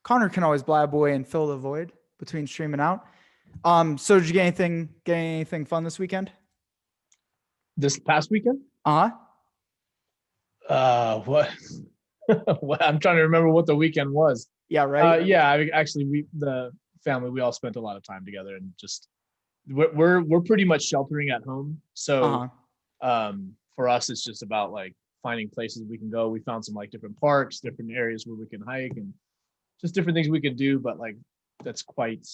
Connor can always blab away and fill the void between stream and out. So did you get anything fun this weekend? This past weekend? Uh-huh. What? I'm trying to remember what the weekend was. Yeah, right. The family, we all spent a lot of time together, and just we're pretty much sheltering at home. So for us, it's just about like finding places we can go. We found some like different parks, different areas where we can hike, and just different things we can do, but like that's quite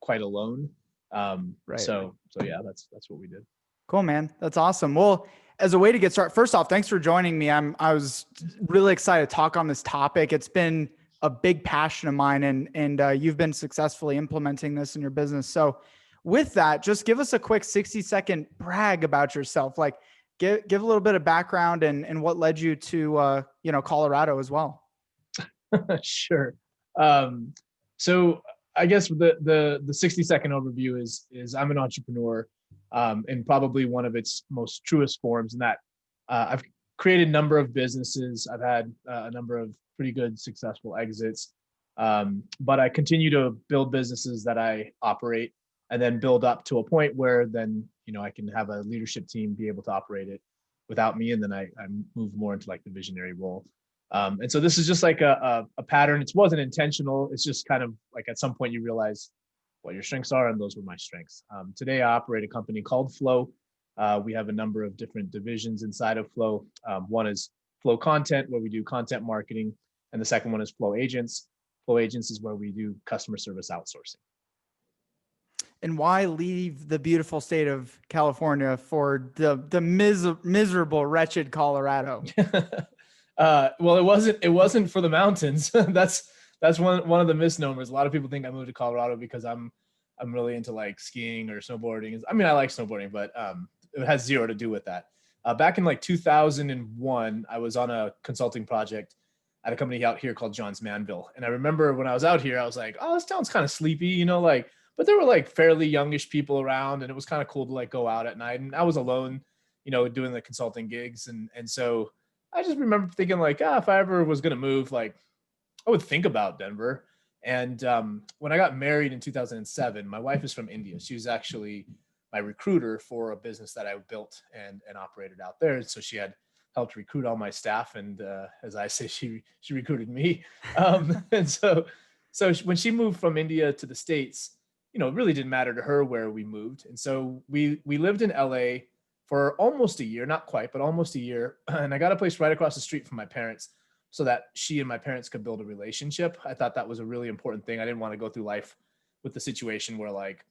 alone. Right. So yeah, that's what we did. Cool, man. That's awesome. Well, as a way to get started, first off, thanks for joining me. I was really excited to talk on this topic. It's been a big passion of mine, and you've been successfully implementing this in your business. So with that, just give us a quick 60-second brag about yourself. Like give a little bit of background and what led you to, Colorado as well. Sure. So I guess the 60-second overview is I'm an entrepreneur, in probably one of its most truest forms, in that I've created a number of businesses. I've had a number of pretty good successful exits, but I continue to build businesses that I operate, and then build up to a point where then I can have a leadership team be able to operate it without me, and then I move more into like the visionary role. And so this is just like a pattern. It wasn't intentional. It's just kind of like at some point you realize what your strengths are, and those were my strengths. Today I operate a company called Flow. We have a number of different divisions inside of Flow. One is Flow Content, where we do content marketing, and the second one is Flow Agents. Flow Agents is where we do customer service outsourcing. And why leave the beautiful state of California for the miserable, wretched Colorado? Well, it wasn't for the mountains. That's one of the misnomers. A lot of people think I moved to Colorado because I'm really into like skiing or snowboarding. I mean, I like snowboarding, but it has zero to do with that. Back in like 2001, I was on a consulting project at a company out here called Johns Manville. And I remember when I was out here, I was like, oh, this town's kind of sleepy, but there were like fairly youngish people around, and it was kind of cool to like go out at night. And I was alone, doing the consulting gigs. And so I just remember thinking like, if I ever was going to move, like I would think about Denver. And when I got married in 2007, my wife is from India. She was actually my recruiter for a business that I built and operated out there. So she had helped recruit all my staff. And as I say, she recruited me. And so when she moved from India to the States, it really didn't matter to her where we moved. And so we lived in LA for almost a year, not quite, but almost a year. And I got a place right across the street from my parents so that she and my parents could build a relationship. I thought that was a really important thing. I didn't want to go through life with the situation where like,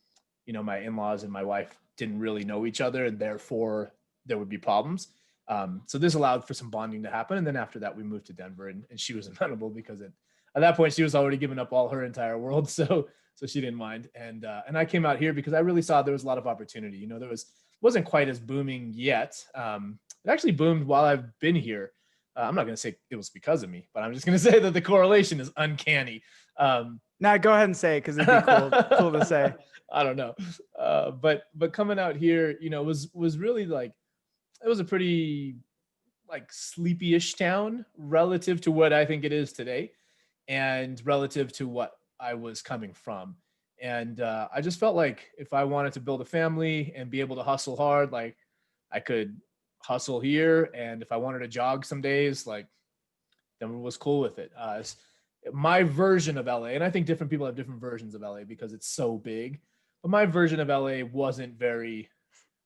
my in-laws and my wife didn't really know each other, and therefore there would be problems. So this allowed for some bonding to happen. And then after that, we moved to Denver, and she was amenable because at that point she was already giving up all her entire world. So she didn't mind. And I came out here because I really saw there was a lot of opportunity. There wasn't quite as booming yet. It actually boomed while I've been here. I'm not going to say it was because of me, but I'm just going to say that the correlation is uncanny. Now go ahead and say it, because it'd be cool to say. I don't know. But coming out here, was really like, it was a pretty like sleepy-ish town relative to what I think it is today, and relative to what I was coming from. And I just felt like if I wanted to build a family and be able to hustle hard, like I could hustle here. And if I wanted to jog some days, like Denver was cool with it. My version of LA, and I think different people have different versions of LA because it's so big, but my version of LA wasn't very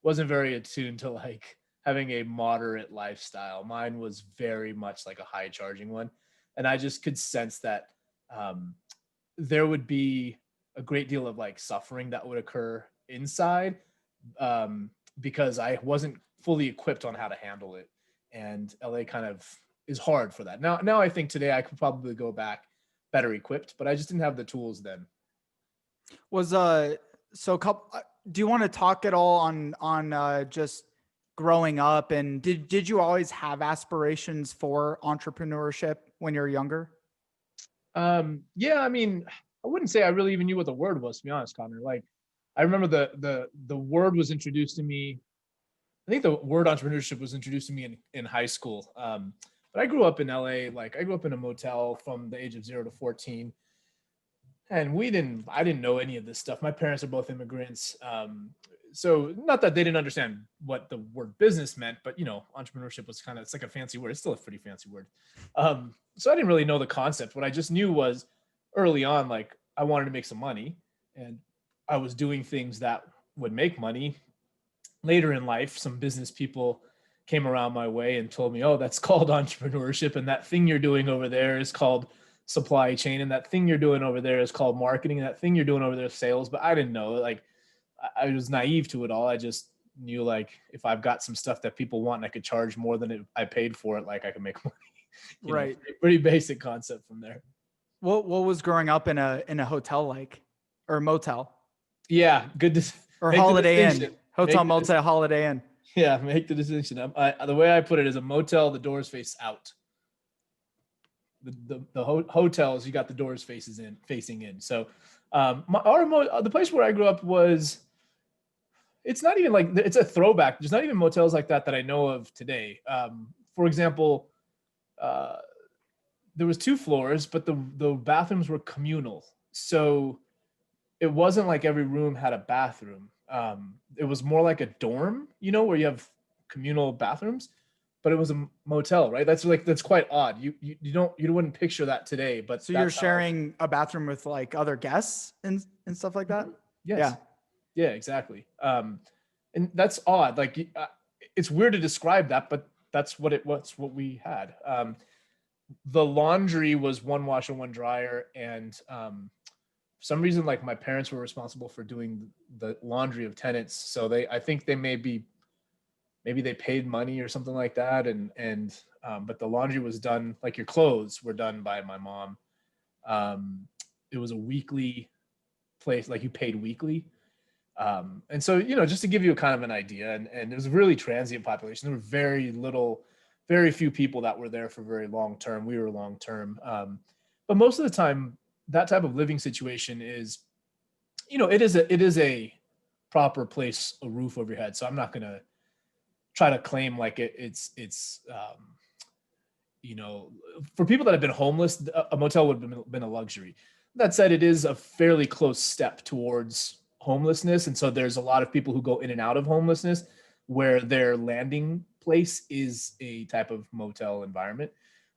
attuned to like having a moderate lifestyle. Mine was very much like a high charging one. And I just could sense that there would be a great deal of like suffering that would occur inside, because I wasn't fully equipped on how to handle it. And LA kind of is hard for that. Now I think today I could probably go back better equipped, but I just didn't have the tools then. Do you want to talk at all on just growing up, and did you always have aspirations for entrepreneurship when you were younger? Yeah, I mean, I wouldn't say I really even knew what the word was, to be honest, Connor. Like, I remember the word was introduced to me. I think the word entrepreneurship was introduced to me in high school. But I grew up in LA. Like, I grew up in a motel from the age of 0 to 14. And I didn't know any of this stuff. My parents are both immigrants. So not that they didn't understand what the word business meant, but entrepreneurship was it's like a fancy word. It's still a pretty fancy word. So I didn't really know the concept. What I just knew was early on, like I wanted to make some money, and I was doing things that would make money. Later in life, some business people came around my way and told me, oh, that's called entrepreneurship. And that thing you're doing over there is called supply chain. And that thing you're doing over there is called marketing. And that thing you're doing over there is sales. But I didn't know, like, I was naive to it all. I just knew, like, if I've got some stuff that people want and I could charge more than I paid for it, like I can make money. Right. Pretty basic concept from there. What was growing up in a hotel like, or motel? Yeah. Good. Or Holiday Inn. Hotel, motel, Holiday Inn. Yeah, make the distinction. The way I put it is a motel, the doors face out. The hotels, you got the doors facing in. So the place where I grew up was, it's not even like, it's a throwback. There's not even motels like that I know of today. For example, there was 2 floors, but the bathrooms were communal. So it wasn't like every room had a bathroom. It was more like a dorm, where you have communal bathrooms, but it was a motel, right? That's quite odd. You wouldn't picture that today, but so you're sharing a bathroom with like other guests and stuff like that. Yes. Yeah, exactly. And that's odd. Like, it's weird to describe that, but that's what what we had. The laundry was 1 washer, 1 dryer, and for some reason, like, my parents were responsible for doing the laundry of tenants. So I think they maybe they paid money or something like that. But the laundry was done, like your clothes were done by my mom. It was a weekly place, like you paid weekly. And so, just to give you kind of an idea, and it was a really transient population. There were very few people that were there for very long term. We were long term. But most of the time, that type of living situation is, it is a proper place, a roof over your head. So I'm not going to try to claim like it's for people that have been homeless, a motel would have been a luxury. That said, it is a fairly close step towards homelessness. And so there's a lot of people who go in and out of homelessness where their landing place is a type of motel environment.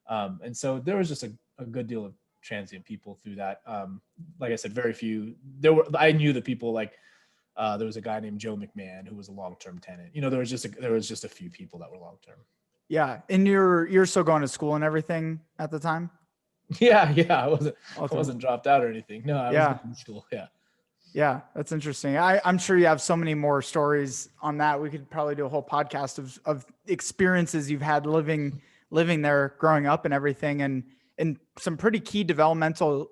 And so there was just a good deal of transient people through that. Like I said, very few. I knew the people, like there was a guy named Joe McMahon who was a long-term tenant. There was just a few people that were long-term. Yeah. And you're still going to school and everything at the time? Yeah. I wasn't dropped out or anything. No, I was going to school. Yeah. Yeah. That's interesting. I'm sure you have so many more stories on that. We could probably do a whole podcast of experiences you've had living there, growing up and everything. And some pretty key developmental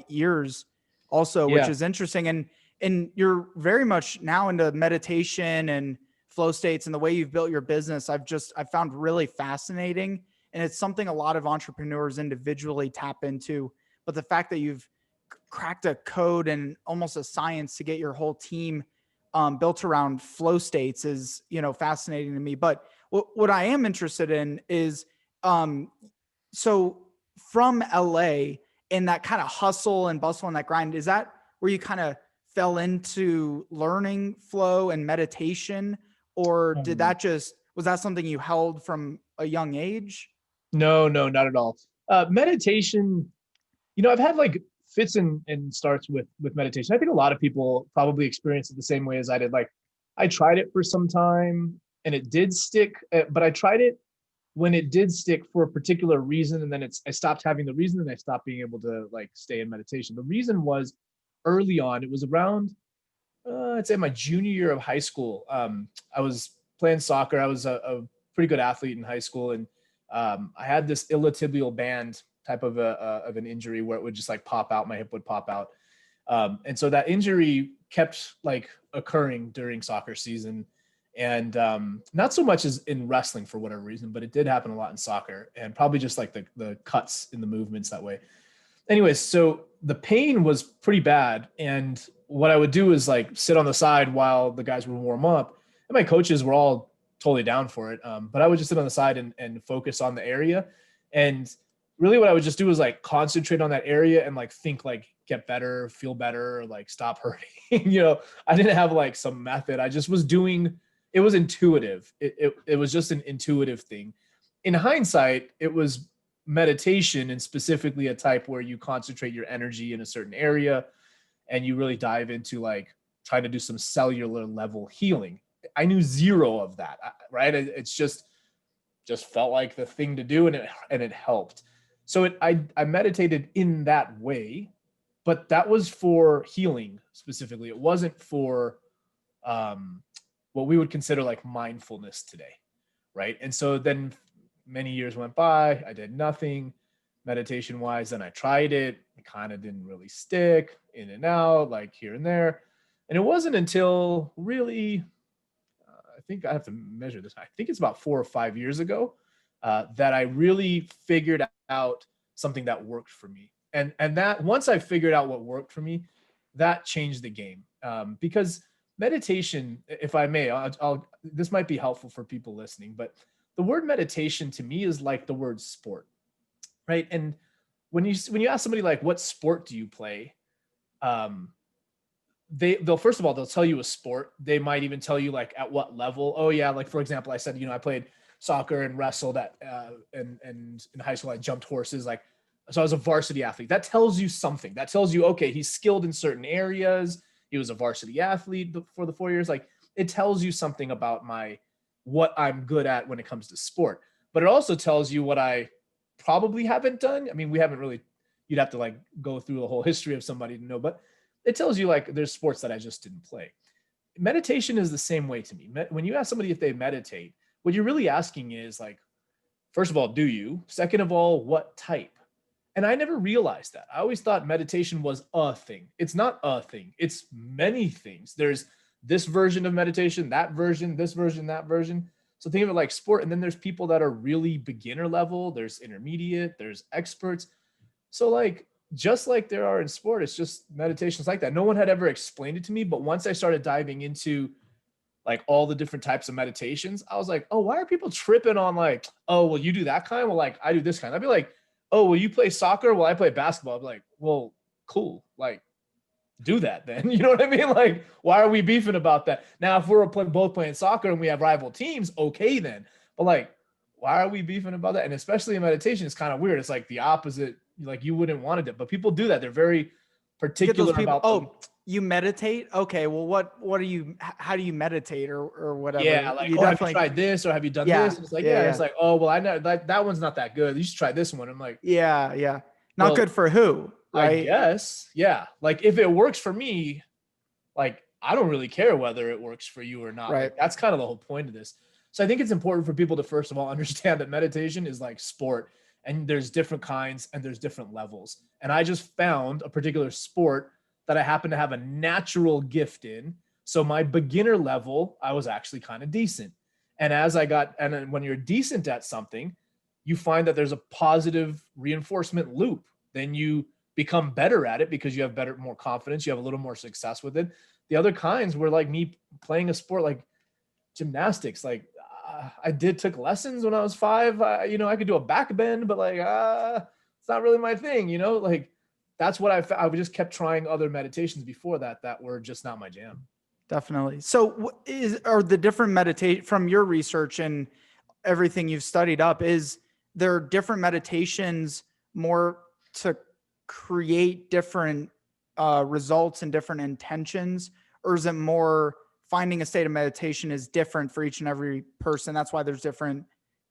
years also, which is interesting. And you're very much now into meditation and flow states, and the way you've built your business, I found really fascinating. And it's something a lot of entrepreneurs individually tap into, but the fact that you've cracked a code and almost a science to get your whole team built around flow states is, fascinating to me. But what I am interested in is, so from LA and that kind of hustle and bustle and that grind, is that where you kind of fell into learning flow and meditation, or was that something you held from a young age? No, not at all. Meditation, I've had like fits and starts with meditation. I think a lot of people probably experience it the same way as I did. Like, I tried it for some time and it did stick, but I tried it when it did stick for a particular reason. And then I stopped having the reason and I stopped being able to like stay in meditation. The reason was early on, it was around, I'd say my junior year of high school. I was playing soccer. I was a pretty good athlete in high school. And I had this iliotibial band type of an injury where it would just like pop out, my hip would pop out. And so that injury kept like occurring during soccer season. And not so much as in wrestling for whatever reason, but it did happen a lot in soccer, and probably just like the cuts in the movements that way. Anyways, so the pain was pretty bad. And what I would do is like sit on the side while the guys would warm up, and my coaches were all totally down for it. But I would just sit on the side and focus on the area. And really what I would just do is like concentrate on that area and like think like get better, feel better, like stop hurting. I didn't have like some method. I just was doing, it was intuitive. It was just an intuitive thing. In hindsight, it was meditation, and specifically a type where you concentrate your energy in a certain area and you really dive into like trying to do some cellular level healing. I knew zero of that, right? It's just felt like the thing to do, and it helped. So I meditated in that way, but that was for healing specifically. It wasn't for what we would consider like mindfulness today, right? And so then many years went by, I did nothing meditation wise. Then I tried it. It kind of didn't really stick, in and out, like here and there. And it wasn't until really, I think I have to measure this. I think it's about 4 or 5 years ago that I really figured out something that worked for me. And that once I figured out what worked for me, that changed the game. Because meditation, if I may, this might be helpful for people listening, but the word meditation to me is like the word sport, right? And when you ask somebody like, what sport do you play? They'll first of all, they'll tell you a sport. They might even tell you like at what level. Oh yeah, like for example, I said, I played soccer and wrestled at and in high school I jumped horses. Like, so I was a varsity athlete. That tells you something. That tells you, okay, he's skilled in certain areas. He was a varsity athlete for the 4 years. Like, it tells you something about what I'm good at when it comes to sport. But it also tells you what I probably haven't done. I mean, we haven't really, you'd have to like go through the whole history of somebody to know, but it tells you like there's sports that I just didn't play. Meditation is the same way to me. When you ask somebody if they meditate, what you're really asking is like, first of all, do you? Second of all, what type? And I never realized that. I always thought meditation was a thing. It's not a thing. It's many things. There's this version of meditation, that version, this version, that version. So think of it like sport. And then there's people that are really beginner level. There's intermediate, there's experts. So like, just like there are in sport, it's just meditations like that. No one had ever explained it to me. But once I started diving into like all the different types of meditations, I was like, oh, why are people tripping on like, oh, well, you do that kind? Well, like I do this kind. I'd be like, oh, well, you play soccer? Well, I play basketball. I'd be like, well, cool. Like, do that then. You know what I mean? Like, why are we beefing about that? Now, if we're both playing soccer and we have rival teams, okay then. But like, why are we beefing about that? And especially in meditation, it's kind of weird. It's like the opposite. Like, you wouldn't want to do, but people do that. They're very particular about. Oh, you meditate? Okay. Well, what do you? How do you meditate or whatever? Yeah, like, you oh, have you tried this or have you done this? And it's like, yeah, it's like, oh, well, I know that one's not that good. You should try this one. I'm like, yeah. Not good for who? Right? I guess, yeah. Like, if it works for me, like, I don't really care whether it works for you or not. Right. Like, that's kind of the whole point of this. So I think it's important for people to, first of all, understand that meditation is like sport, and there's different kinds and there's different levels. And I just found a particular sport that I happen to have a natural gift in. So my beginner level, I was actually kind of decent. And then when you're decent at something, you find that there's a positive reinforcement loop. Then you become better at it because you have more confidence. You have a little more success with it. The other kinds were like me playing a sport like gymnastics. Like I took lessons when I was 5. I could do a back bend, but like it's not really my thing. Like that's what I just kept trying other meditations before that were just not my jam. Definitely. So are the different meditate from your research and everything you've studied up, is there different meditations more to create different results and different intentions, or is it more finding a state of meditation is different for each and every person? That's why there's different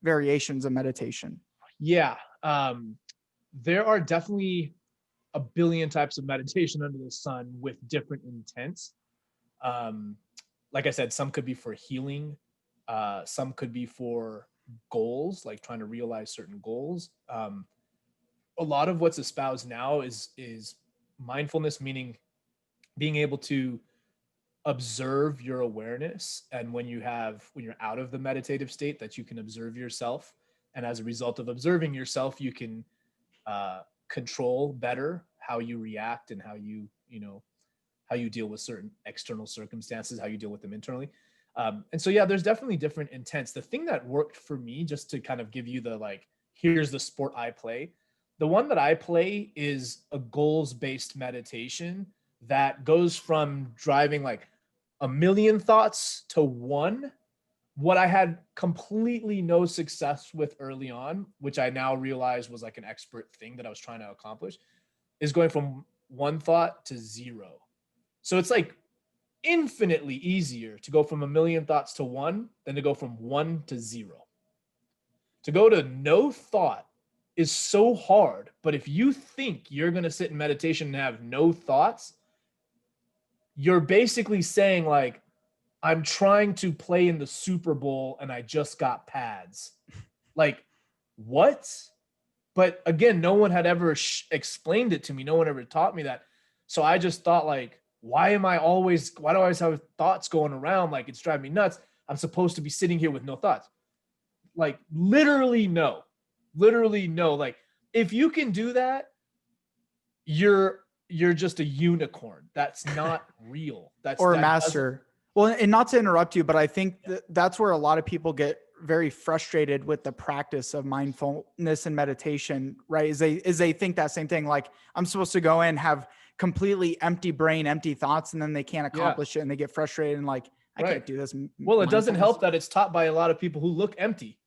variations of meditation. Yeah. There are definitely a billion types of meditation under the sun with different intents. Like I said, some could be for healing. Some could be for goals, like trying to realize certain goals. A lot of what's espoused now is mindfulness, meaning being able to observe your awareness. And when you're out of the meditative state, that you can observe yourself. And as a result of observing yourself, you can control better how you react and how you deal with certain external circumstances, how you deal with them internally. And so, yeah, there's definitely different intents. The thing that worked for me, just to kind of give you the, like, here's the sport I play. The one that I play is a goals-based meditation that goes from driving like a million thoughts to one. What I had completely no success with early on, which I now realize was like an expert thing that I was trying to accomplish, is going from one thought to zero. So it's like infinitely easier to go from a million thoughts to one than to go from one to zero. To go to no thought is so hard, but if you think you're going to sit in meditation and have no thoughts, you're basically saying like, I'm trying to play in the Super Bowl and I just got pads. Like, what? But again, no one had ever explained it to me. No one ever taught me that. So I just thought like, why do I always have thoughts going around? Like, it's driving me nuts. I'm supposed to be sitting here with no thoughts. Like, literally no. Like, if you can do that, you're just a unicorn. That's not real. Or a master. Well, and not to interrupt you, but I think that's where a lot of people get very frustrated with the practice of mindfulness and meditation, right? Is they think that same thing. Like, I'm supposed to go in, have completely empty brain, empty thoughts, and then they can't accomplish it and they get frustrated and like, I can't do this. Well, it doesn't help that it's taught by a lot of people who look empty.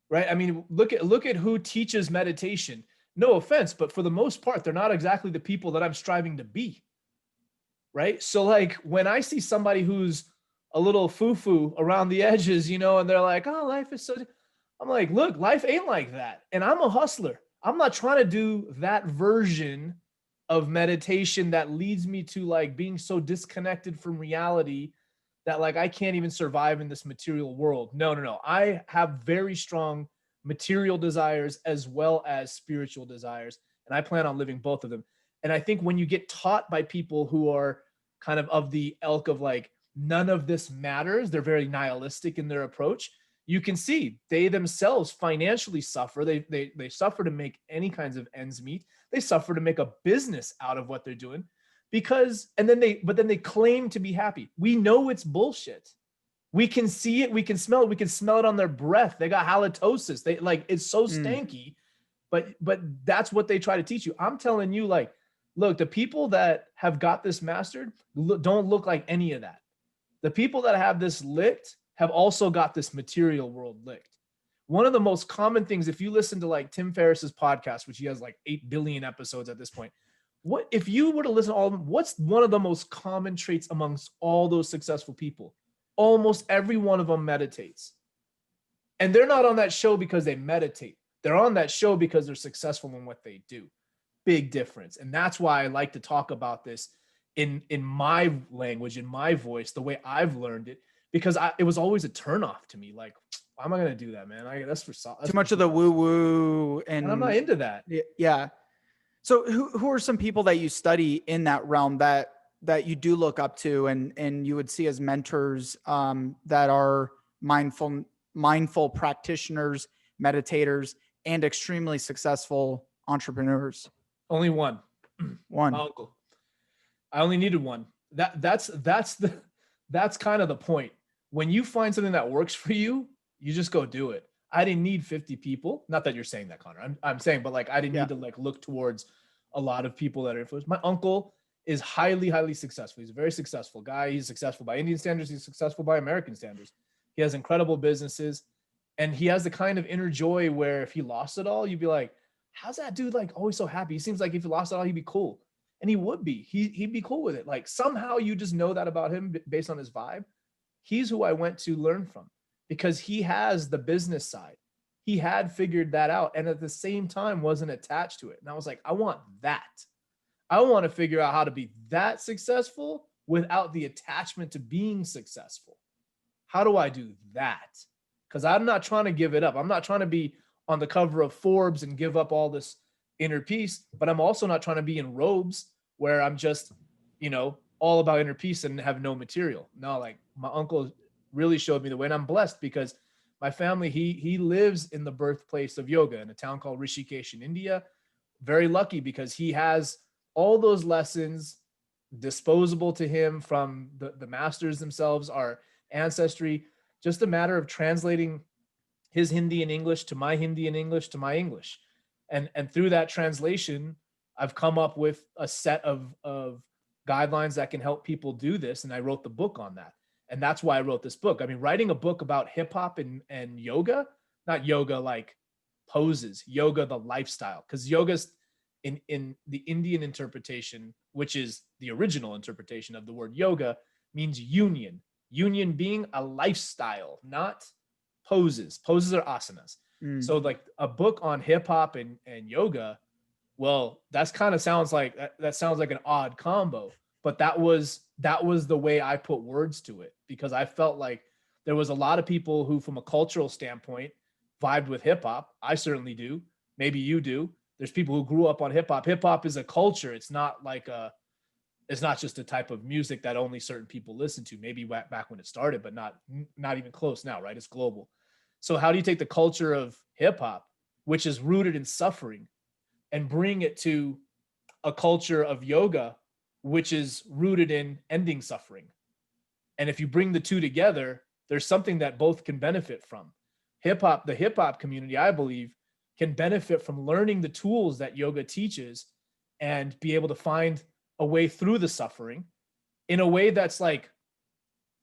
Right? I mean, look at who teaches meditation. No offense, but for the most part, they're not exactly the people that I'm striving to be. Right? So like when I see somebody who's a little foo-foo around the edges, and they're like, oh, life is so, I'm like, look, life ain't like that. And I'm a hustler. I'm not trying to do that version of meditation that leads me to like being so disconnected from reality that like I can't even survive in this material world. No. I have very strong material desires as well as spiritual desires. And I plan on living both of them. And I think when you get taught by people who are kind of the ilk of like, none of this matters, they're very nihilistic in their approach. You can see they themselves financially suffer. They suffer to make any kinds of ends meet. They suffer to make a business out of what they're doing but then they claim to be happy. We know it's bullshit. We can see it. We can smell it. We can smell it on their breath. They got halitosis. They like, it's so stanky, but that's what they try to teach you. I'm telling you, like, look, the people that have got this mastered don't look like any of that. The people that have this licked have also got this material world licked. One of the most common things, if you listen to like Tim Ferriss's podcast, which he has like 8 billion episodes at this point, what if you were to listen to all of them, what's one of the most common traits amongst all those successful people? Almost every one of them meditates. And they're not on that show because they meditate. They're on that show because they're successful in what they do. Big difference. And that's why I like to talk about this in my language, in my voice, the way I've learned it, because it was always a turnoff to me. Like, why am I going to do that, man? That's too much of the woo woo. And I'm not into that. Yeah. So who are some people that you study in that realm that you do look up to and you would see as mentors that are mindful practitioners, meditators, and extremely successful entrepreneurs? Only one. My uncle. I only needed one. That's kind of the point. When you find something that works for you, you just go do it. I didn't need 50 people. Not that you're saying that, Connor. I'm saying, but like, I didn't need to like look towards a lot of people that are influenced. My uncle is highly, highly successful. He's a very successful guy. He's successful by Indian standards. He's successful by American standards. He has incredible businesses, and he has the kind of inner joy where if he lost it all, you'd be like, how's that dude like always so happy? He seems like if he lost it all, he'd be cool. And he would be. He'd be cool with it. Like somehow you just know that about him based on his vibe. He's who I went to learn from because he has the business side. He had figured that out and at the same time wasn't attached to it. And I was like, I want that. I want to figure out how to be that successful without the attachment to being successful. How do I do that? Because I'm not trying to give it up. I'm not trying to be on the cover of Forbes and give up all this inner peace, but I'm also not trying to be in robes where I'm just, all about inner peace and have no material. No, like my uncle really showed me the way, and I'm blessed because my family, he lives in the birthplace of yoga in a town called Rishikesh in India. Very lucky because he has all those lessons disposable to him from the masters themselves, our ancestry, just a matter of translating his Hindi and English to my Hindi and English to my English. And through that translation, I've come up with a set of guidelines that can help people do this. And I wrote the book on that. And that's why I wrote this book. I mean, writing a book about hip hop and yoga, not yoga like poses, yoga, the lifestyle, because yoga's in the Indian interpretation, which is the original interpretation of the word yoga, means union. Union being a lifestyle, not poses. Poses are asanas. So like a book on hip hop and yoga, well, that's kind of sounds like that sounds like an odd combo, but that was the way I put words to it, because I felt like there was a lot of people who, from a cultural standpoint, vibed with hip hop. I certainly do. Maybe you do. There's people who grew up on hip hop. Hip hop is a culture. It's not just a type of music that only certain people listen to. Maybe back when it started, but not even close now, right? It's global. So how do you take the culture of hip hop, which is rooted in suffering, and bring it to a culture of yoga, which is rooted in ending suffering? And if you bring the two together, there's something that both can benefit from. The hip hop community, I believe, can benefit from learning the tools that yoga teaches and be able to find a way through the suffering in a way that's like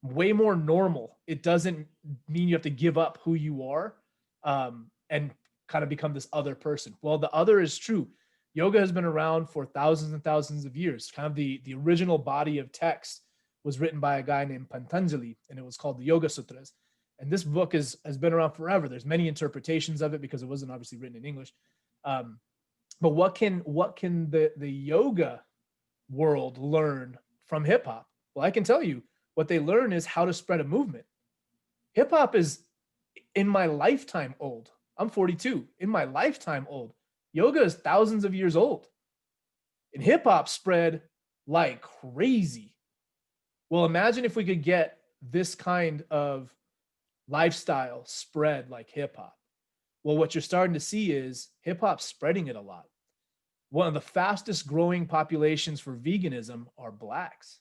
way more normal. It doesn't mean you have to give up who you are and kind of become this other person. Well, the other is true. Yoga has been around for thousands and thousands of years. Kind of the original body of text was written by a guy named Patanjali, and it was called the Yoga Sutras. And this book has been around forever. There's many interpretations of it because it wasn't obviously written in English. But what can the yoga world learn from hip hop? Well, I can tell you what they learn is how to spread a movement. Hip hop is in my lifetime old. I'm 42. In my lifetime old. Yoga is thousands of years old. And hip hop spread like crazy. Well, imagine if we could get this kind of lifestyle spread like hip hop. Well, what you're starting to see is hip hop spreading it a lot. One of the fastest growing populations for veganism are Blacks.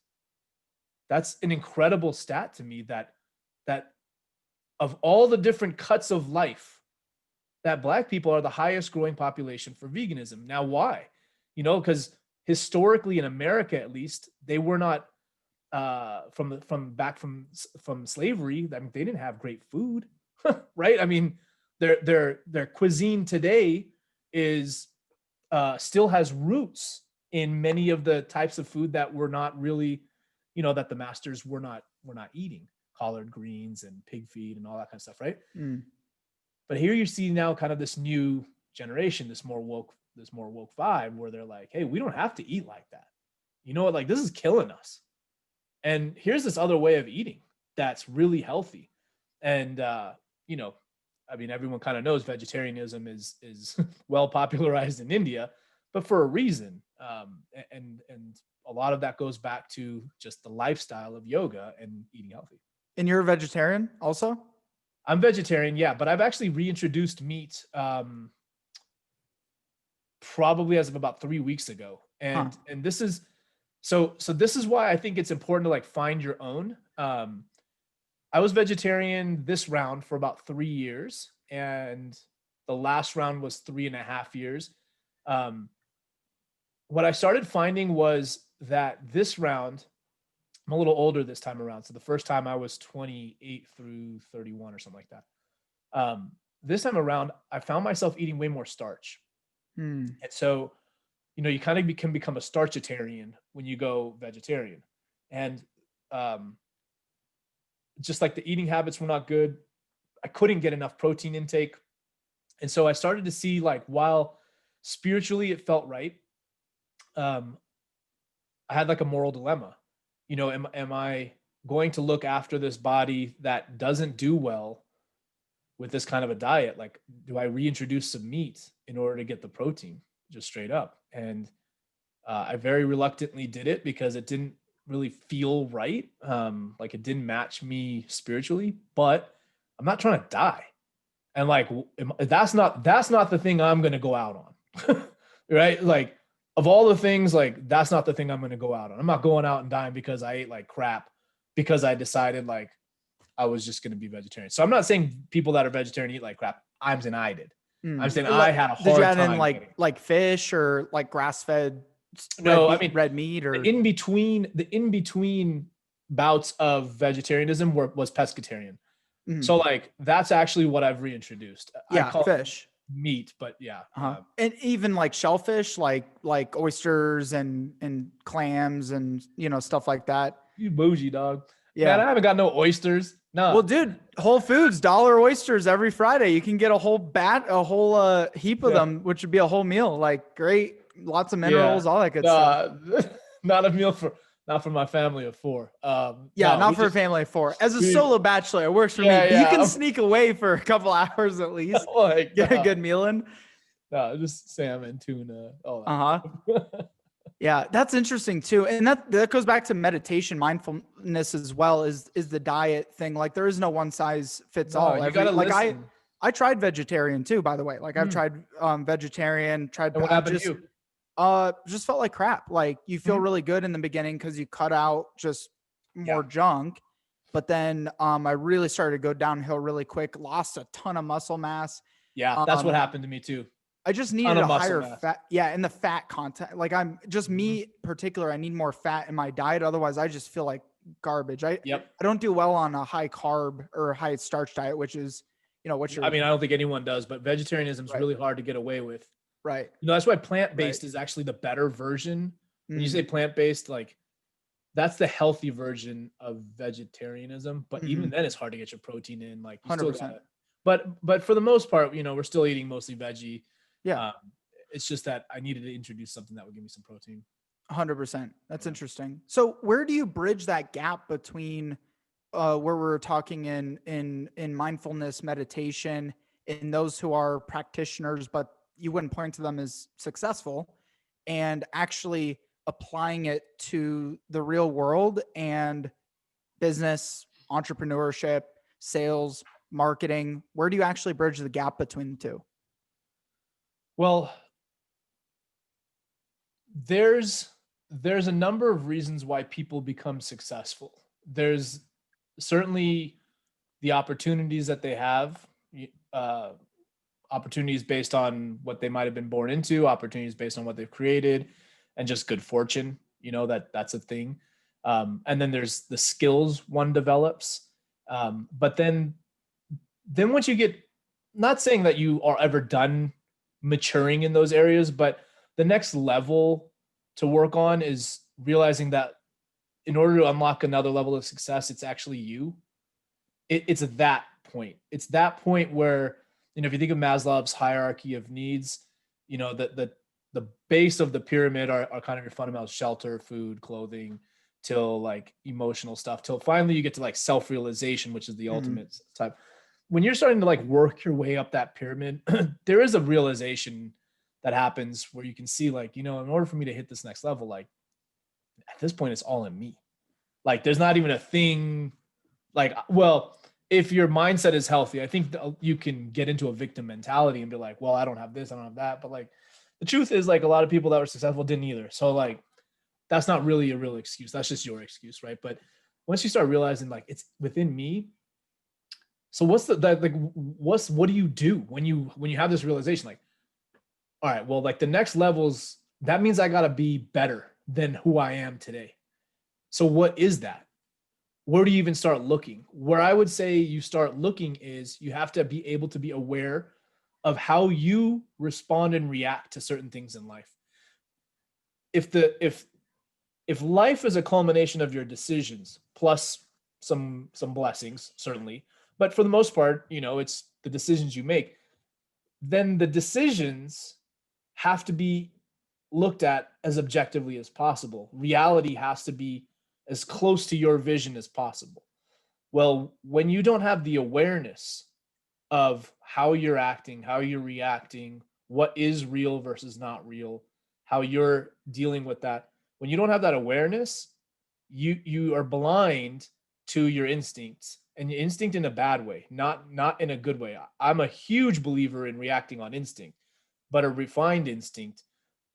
That's an incredible stat to me, that of all the different cuts of life, that Black people are the highest growing population for veganism. Now, why? Because historically in America, at least, they were not from slavery. I mean, they didn't have great food, right? I mean, their cuisine today is still has roots in many of the types of food that were not really, that the masters were not eating, collard greens and pig feed and all that kind of stuff, right? But here you see now kind of this new generation, this more woke vibe, where they're like, hey, we don't have to eat like that. You know what? Like, this is killing us. And here's this other way of eating that's really healthy. And, I mean, everyone kind of knows vegetarianism is well popularized in India, but for a reason. And a lot of that goes back to just the lifestyle of yoga and eating healthy. And you're a vegetarian also? I'm vegetarian, yeah, but I've actually reintroduced meat probably as of about 3 weeks ago. And this is so this is why I think it's important to like find your own. I was vegetarian this round for about 3 years, and the last round was 3.5 years. What I started finding was that this round, I'm a little older this time around. So the first time I was 28 through 31 or something like that. This time around, I found myself eating way more starch. And so, you kind of can become a starchitarian when you go vegetarian. And just like the eating habits were not good, I couldn't get enough protein intake. And so I started to see, like, while spiritually it felt right, I had like a moral dilemma. Am I going to look after this body that doesn't do well with this kind of a diet? Like, do I reintroduce some meat in order to get the protein, just straight up? And I very reluctantly did it because it didn't really feel right. Like, it didn't match me spiritually, but I'm not trying to die. And like, that's not the thing I'm going to go out on. Right? Like, of all the things, like, that's not the thing I'm going to go out on. I'm not going out and dying because I ate like crap, because I decided like I was just going to be vegetarian. So I'm not saying people that are vegetarian eat like crap. I'm saying I did. I'm saying I Like, had a did you hard add in time getting. like fish or like grass-fed No, I mean, red meat the or? in between bouts of vegetarianism was pescatarian. Mhm. So like that's actually what I've reintroduced. I Yeah, call it fish. meat, but yeah. Uh-huh. And even like shellfish, like oysters and clams and stuff like that. You bougie dog. Man, Yeah. I haven't got no oysters. Well, Nah. dude, Whole Foods dollar oysters every Friday. You can get a whole heap of Yeah. them, which would be a whole meal. Like great, lots of Yeah. minerals, all that good stuff. Nah, not a meal for not for my family of four. Yeah, No, not for a family of four. As a we solo bachelor, it works for me. yeah, But you can yeah. sneak away for a couple hours at least, Like get a good meal in. just salmon, tuna, all Uh-huh. that. Yeah, that's interesting too. And that goes back to meditation, mindfulness as well, is the diet thing. Like there is no one size fits No, all. you gotta listen. I tried vegetarian too, by the way. Like I've Mm. tried vegetarian, And what I happened to you? just felt like crap. Like you feel Mhm. really good in the beginning because you cut out just more Yeah. junk. But then I really started to go downhill really quick, lost a ton of muscle mass. Yeah, that's what Um, happened to me too. I just Ton needed of a muscle higher mass. fat. Yeah, and the fat content. Like I'm just Mhm. me particular. I need more fat in my diet. Otherwise, I just feel like garbage. Yep. I don't do well on a high carb or high starch diet, which is what I you're mean, I don't think anyone does, but vegetarianism is right, really hard to get away with. right, That's why right. plant-based is actually the better version. When you Mm, say plant-based, like that's the healthy version of vegetarianism. But even mm-hmm, then, it's hard to get your protein in. Like you still 100%. gotta. But for the most part, we're still eating mostly veggie. Yeah, Um, it's just that I needed to introduce something that would give me some protein. 100%. That's Yeah. interesting. So where do you bridge that gap between where we're talking in mindfulness meditation in those who are practitioners, but you wouldn't point to them as successful, and actually applying it to the real world and business, entrepreneurship, sales, marketing? Where do you actually bridge the gap between the two? Well, there's there's a number of reasons why people become successful. There's certainly the opportunities that they have, uh, opportunities based on what they might have been born into, opportunities based on what they've created, and just good fortune. That's a thing. And then there's the skills one develops. But then once you get, not saying that you are ever done maturing in those areas, but the next level to work on is realizing that in order to unlock another level of success, it's actually you. It's that point. It's that point where, if you think of Maslow's hierarchy of needs, the base of the pyramid are kind of your fundamentals: shelter, food, clothing, till like emotional stuff, till finally you get to like self-realization, which is the Mhm. ultimate type. When you're starting to like work your way up that pyramid, there is a realization that happens where you can see like, in order for me to hit this next level, like at this point, it's all in me. Like there's not even a thing like, well, if your mindset is healthy, I think you can get into a victim mentality and be like, well, I don't have this, I don't have that. But like the truth is, like a lot of people that were successful didn't either. So like that's not really a real excuse. That's just your excuse, right? But once you start realizing like it's within me, so what do you do when you have this realization? Like, all right, well, like the next levels, that means I gotta be better than who I am today. So what is that? Where do you even start looking? Where I would say you start looking is you have to be able to be aware of how you respond and react to certain things in life. If life is a culmination of your decisions plus some blessings, certainly, but for the most part, it's the decisions you make, then the decisions have to be looked at as objectively as possible. Reality has to be as close to your vision as possible. Well, when you don't have the awareness of how you're acting, how you're reacting, what is real versus not real, how you're dealing with that, when you don't have that awareness, you are blind to your instincts, and your instinct in a bad way, not in a good way. I'm a huge believer in reacting on instinct, but a refined instinct,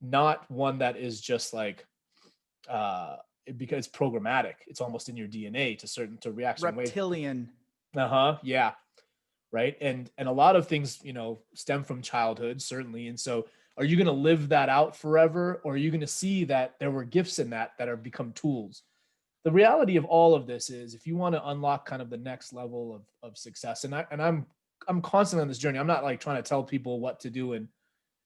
not one that is just like because it's programmatic. It's almost in your DNA to react certain ways. Reptilian. Uh-huh. Yeah. right? And a lot of things, stem from childhood, certainly. And so are you going to live that out forever, or are you going to see that there were gifts in that are become tools? The reality of all of this is, if you want to unlock kind of the next level of success, and I'm constantly on this journey. I'm not like trying to tell people what to do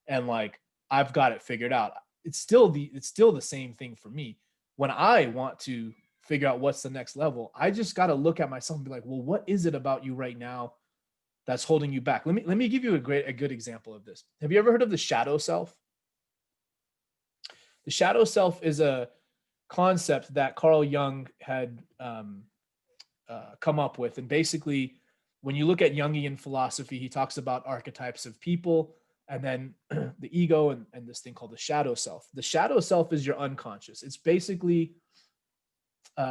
and like I've got it figured out. It's still the same thing for me. When I want to figure out what's the next level, I just got to look at myself and be like, well, what is it about you right now that's holding you back? Let me give you a good example of this. Have you ever heard of the shadow self? The shadow self is a concept that Carl Jung had come up with. And basically, when you look at Jungian philosophy, he talks about archetypes of people, and then the ego, and this thing called the shadow self. The shadow self is your unconscious. It's basically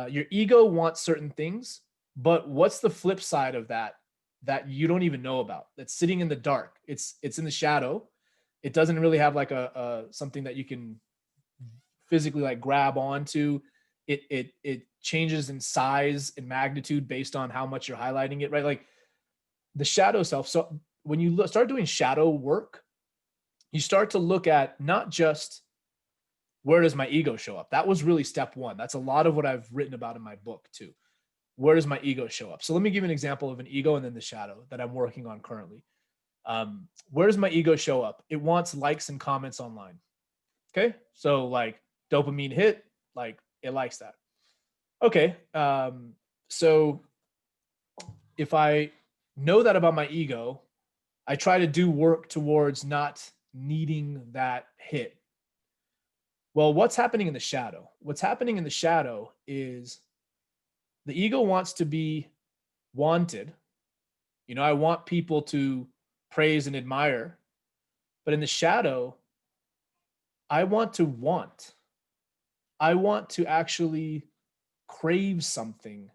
your ego wants certain things, but what's the flip side of that you don't even know about? That's sitting in the dark. It's in the shadow. It doesn't really have like a something that you can physically like grab onto. It changes in size and magnitude based on how much you're highlighting it, right? Like the shadow self. So when you start doing shadow work, you start to look at not just where does my ego show up. That was really step one. That's a lot of what I've written about in my book too. Where does my ego show up? So let me give you an example of an ego and then the shadow that I'm working on currently. Where does my ego show up? It wants likes and comments online. Okay. So like dopamine hit, like it likes that. Okay. So if I know that about my ego, I try to do work towards not needing that hit. Well, what's happening in the shadow? What's happening in the shadow is the ego wants to be wanted. I want people to praise and admire. But in the shadow, I want to want. I want to actually crave something.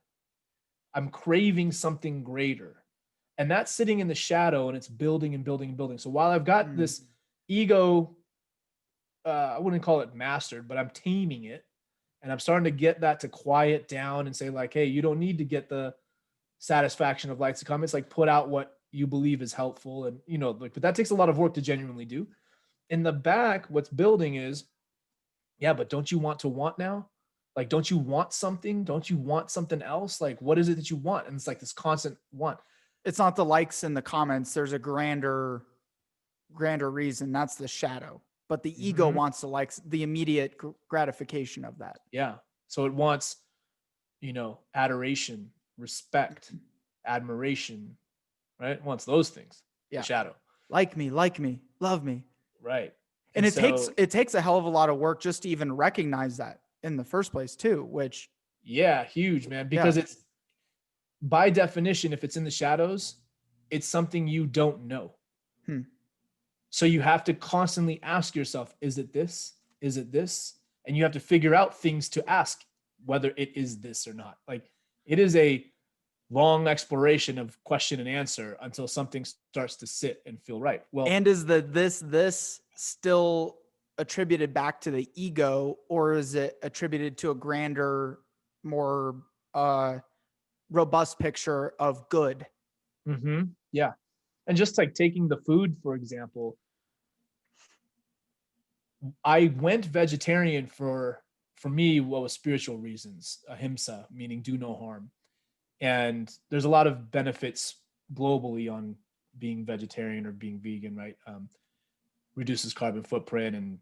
I'm craving something greater. And that's sitting in the shadow, and it's building and building and building. So while I've got this ego, I wouldn't call it mastered, but I'm taming it. And I'm starting to get that to quiet down and say like, hey, you don't need to get the satisfaction of likes and comments, like put out what you believe is helpful. And, but that takes a lot of work to genuinely do. In the back, what's building is, yeah, but don't you want to want now? Like, don't you want something? Don't you want something else? Like, what is it that you want? And it's like this constant want. It's not the likes and the comments. There's a grander reason. That's the shadow. But the ego wants the immediate gratification of that. Yeah. So it wants, adoration, respect, admiration, right? It wants those things. Yeah. The shadow. Like me, love me. Right. And it takes a hell of a lot of work just to even recognize that in the first place too, which. Yeah, huge, man. Because it's, by definition, if it's in the shadows, it's something you don't know. So you have to constantly ask yourself, is it this? Is it this? And you have to figure out things to ask whether it is this or not. Like it is a long exploration of question and answer until something starts to sit and feel right. Well, and is this still attributed back to the ego, or is it attributed to a grander, more robust picture of good? Yeah. And just like taking the food, for example, I went vegetarian for me, what was spiritual reasons, ahimsa, meaning do no harm. And there's a lot of benefits globally on being vegetarian or being vegan, right? Reduces carbon footprint and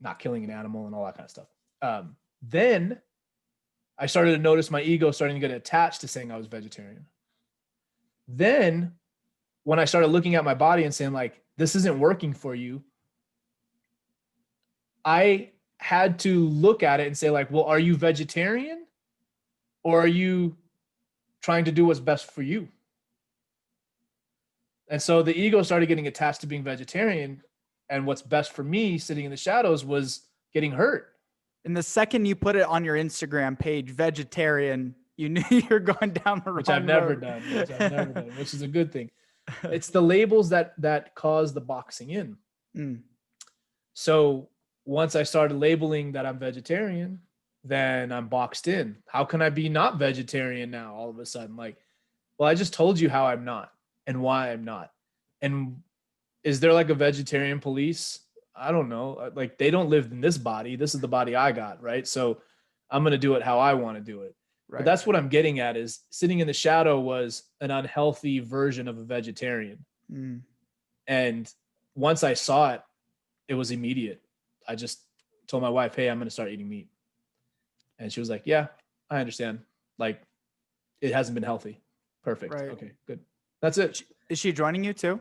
not killing an animal and all that kind of stuff. Then I started to notice my ego starting to get attached to saying I was vegetarian. Then when I started looking at my body and saying like, this isn't working for you, I had to look at it and say like, well, are you vegetarian or are you trying to do what's best for you? And so the ego started getting attached to being vegetarian, and what's best for me sitting in the shadows was getting hurt. And the second you put it on your Instagram page, vegetarian, you knew you're going down the wrong road. Which I've never done, which is a good thing. It's the labels that cause the boxing in. So once I started labeling that I'm vegetarian, then I'm boxed in. How can I be not vegetarian now all of a sudden? Like, well, I just told you how I'm not. and why I'm not. And is there like a vegetarian police? I don't know. Like, they don't live in this body. This is the body I got, right? So I'm going to do it how I want to do it. Right. But that's what I'm getting at, is sitting in the shadow was an unhealthy version of a vegetarian. Mm. And once I saw it, it was immediate. I just told my wife, hey, I'm going to start eating meat. And she was like, yeah, I understand. Like, it hasn't been healthy. Perfect. Right. Okay, good. That's it. Is she joining you too?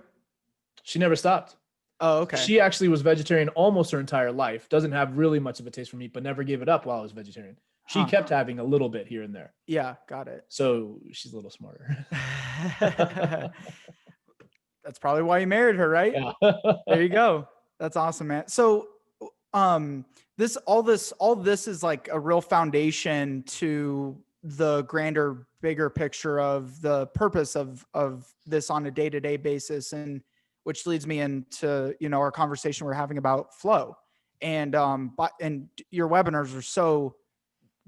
She never stopped. Oh, okay. She actually was vegetarian almost her entire life. Doesn't have really much of a taste for meat, but never gave it up while I was vegetarian. She kept having a little bit here and there. Yeah, got it. So she's a little smarter. That's probably why you married her, right? Yeah. There you go. That's awesome, man. So all this is like a real foundation to the grander, bigger picture of the purpose of this on a day-to-day basis, and which leads me into, our conversation we're having about flow. And and your webinars are so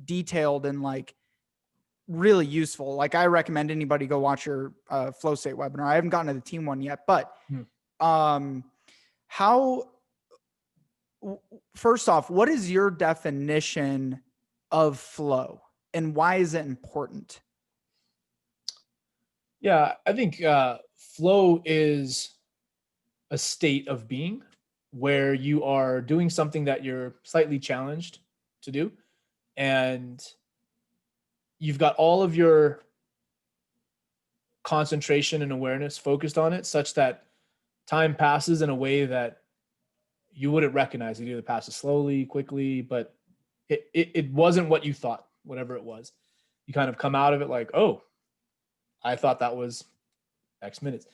detailed and like really useful. Like, I recommend anybody go watch your flow state webinar. I haven't gotten to the team one yet, but first off, what is your definition of flow and why is it important? Yeah, I think flow is a state of being where you are doing something that you're slightly challenged to do, and you've got all of your concentration and awareness focused on it, such that time passes in a way that you wouldn't recognize. It either passes slowly, quickly, but it wasn't what you thought, whatever it was. You kind of come out of it like, oh, I thought that was X minutes.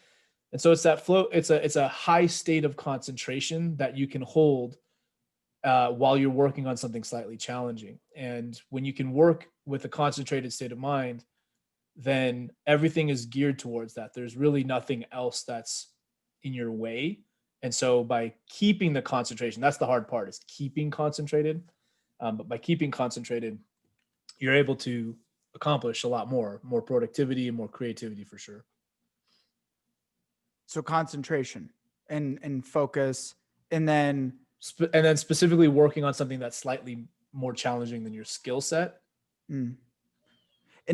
And so it's that flow. It's a high state of concentration that you can hold while you're working on something slightly challenging. And when you can work with a concentrated state of mind, then everything is geared towards that. There's really nothing else that's in your way. And so by keeping the concentration, that's the hard part, is keeping concentrated. But by keeping concentrated, you're able to accomplish a lot more productivity and more creativity for sure. So concentration and focus, and then specifically working on something that's slightly more challenging than your skill set. And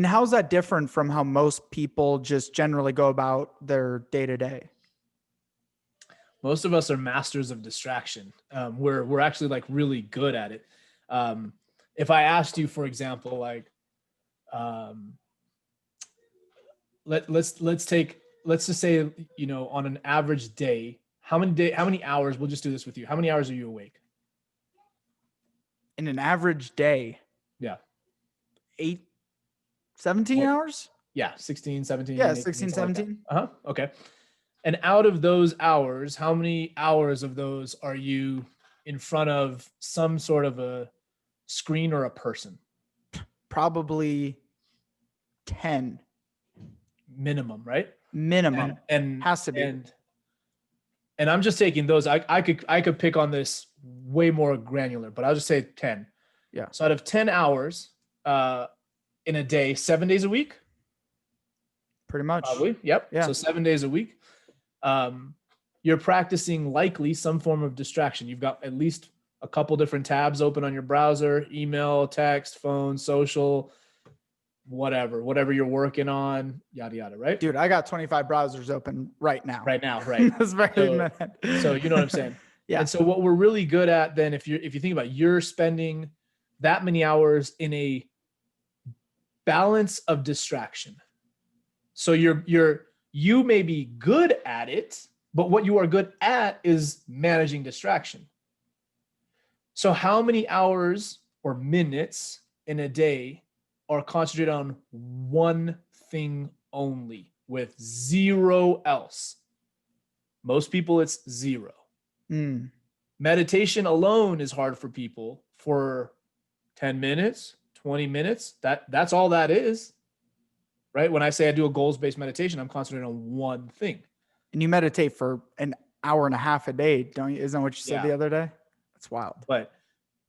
how's that different from how most people just generally go about their day to day? Most of us are masters of distraction. We're actually like really good at it. If I asked you, for example, like, let's just say, on an average day, how many hours, we'll just do this with you. How many hours are you awake? In an average day? Yeah. 17 hours? Yeah. 16, 17. Yeah. 18, 16, 17. Like okay. And out of those hours, how many hours of those are you in front of some sort of a screen or a person? Probably 10. Minimum, right? Minimum. And has to be. And I'm just taking those. I could pick on this way more granular, but I'll just say 10. Yeah. So out of 10 hours in a day, 7 days a week? Pretty much. Probably. Yep. Yeah. So 7 days a week. You're practicing likely some form of distraction. You've got at least a couple different tabs open on your browser: email, text, phone, social, whatever you're working on, yada, yada, right? Dude, I got 25 browsers open right now. Right. This very minute. So you know what I'm saying? Yeah. And so what we're really good at then, if you think about, you're spending that many hours in a balance of distraction. So you may be good at it, but what you are good at is managing distraction. So how many hours or minutes in a day are concentrated on one thing only with zero else? Most people, it's 0. Meditation alone is hard for people for 10 minutes, 20 minutes. That's all that is, right? When I say I do a goals-based meditation, I'm concentrating on one thing. And you meditate for an hour and a half a day, don't you? Isn't that what you said the other day? That's wild.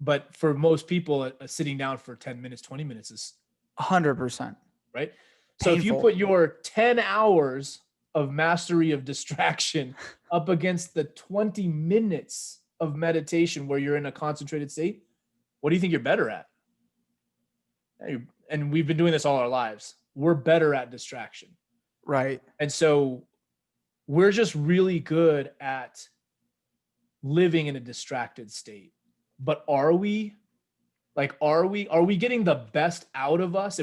But for most people, sitting down for 10 minutes, 20 minutes is 100%. right. So if you put your 10 hours of mastery of distraction up against the 20 minutes of meditation where you're in a concentrated state, what do you think you're better at? And we've been doing this all our lives. We're better at distraction. Right. And so we're just really good at living in a distracted state. But are we getting the best out of us?